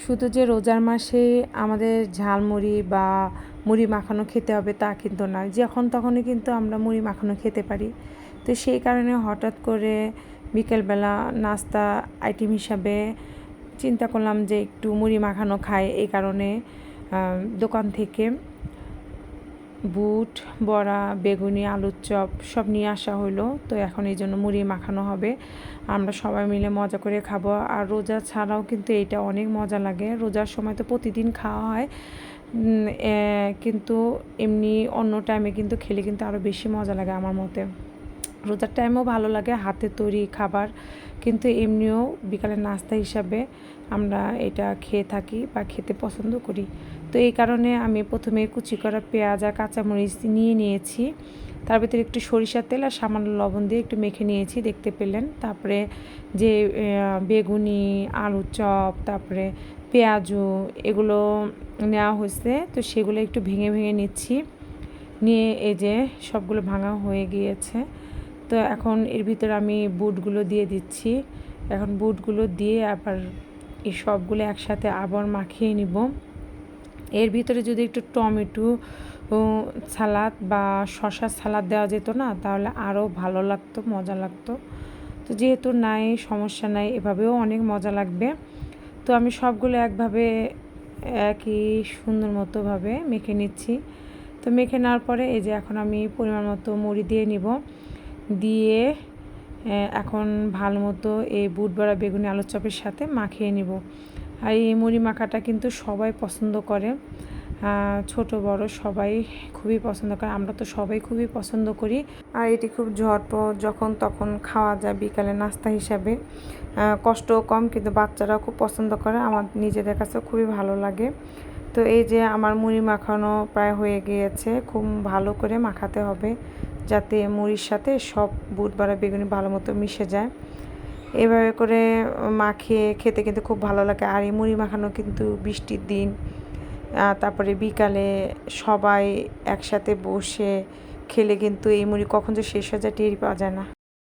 শুধু যে রোজার মাসে আমাদের ঝালমুড়ি বা মুড়ি মাখানো খেতে হবে তা কিন্তু না, যখন তখনই কিন্তু আমরা মুড়ি মাখানো খেতে পারি। তো সেই কারণে হঠাৎ করে বিকেলবেলা নাস্তা আইটেম হিসাবে চিন্তা করলাম যে একটু মুড়ি মাখানো খাই। এই কারণে দোকান থেকে বুট, বড়া, বেগুনি, আলুর চপ সব নিয়ে আসা হলো। তো এখন এই জন্য মুড়ি মাখানো হবে, আমরা সবাই মিলে মজা করে খাবো। আর রোজা ছাড়াও কিন্তু এইটা অনেক মজা লাগে। রোজার সময় তো প্রতিদিন খাওয়া হয়, কিন্তু এমনি অন্য টাইমে কিন্তু খেলে কিন্তু আরও বেশি মজা লাগে আমার মতে। রোজার টাইমেও ভালো লাগে হাতের তৈরি খাবার, কিন্তু এমনিও বিকালের নাস্তা হিসাবে আমরা এটা খেয়ে থাকি বা খেতে পছন্দ করি। তো এই কারণে আমি প্রথমে কুচি করা পেঁয়াজ আর কাঁচামরিচ নিয়ে নিয়েছি, তার ভিতরে একটু সরিষার তেল আর সামান্য লবণ দিয়ে একটু মেখে নিয়েছি, দেখতে পেলেন। তারপরে যে বেগুনি, আলুর চপ, তারপরে পেঁয়াজু এগুলো নেওয়া হয়েছে, তো সেগুলো একটু ভেঙে ভেঙে নিচ্ছি। নিয়ে এই যে সবগুলো ভাঙা হয়ে গিয়েছে। তো এখন এর ভিতরে আমি বুটগুলো দিয়ে দিচ্ছি। এখন বুটগুলো দিয়ে আবার এই সবগুলো একসাথে আবার মাখিয়ে নিব। এর ভিতরে যদি একটু টমেটো সালাদ বা শশার সালাদ দেওয়া যেত না, তাহলে আরও ভালো লাগতো, মজা লাগতো। তো যেহেতু নাই, সমস্যা নাই, এভাবেও অনেক মজা লাগবে। তো আমি সবগুলো একভাবে একই সুন্দর মতোভাবে মেখে নিচ্ছি। তো মেখে নেওয়ার পরে এই যে এখন আমি পরিমাণ মতো মুড়ি দিয়ে নিব, দিয়ে এখন ভালো মতো এই বুট বড়া, বেগুনি, আলুর চপের সাথে মাখিয়ে নিব। আর এই মুড়ি মাখাটা কিন্তু সবাই পছন্দ করে, ছোট বড় সবাই খুবই পছন্দ করে, আমরা তো সবাই খুবই পছন্দ করি। আর এটি খুব ঝটপট যখন তখন খাওয়া যায় বিকালে নাস্তা হিসাবে, কষ্টও কম, কিন্তু বাচ্চারাও খুব পছন্দ করে, আমার নিজেদের কাছেও খুবই ভালো লাগে। তো এই যে আমার মুড়ি মাখানো প্রায় হয়ে গিয়েছে, খুব ভালো করে মাখাতে হবে যাতে মুড়ির সাথে সব বুট বড়া, বেগুনি ভালো মতো মিশে যায়। এভাবে করে মাখিয়ে খেতে কিন্তু খুব ভালো লাগে। আর এই মুড়ি মাখানো কিন্তু বৃষ্টির দিন, তারপরে বিকালে সবাই একসাথে বসে খেলে কিন্তু এই মুড়ি কখন যে শেষ হয়ে যায় টেরই পাওয়া যায় না।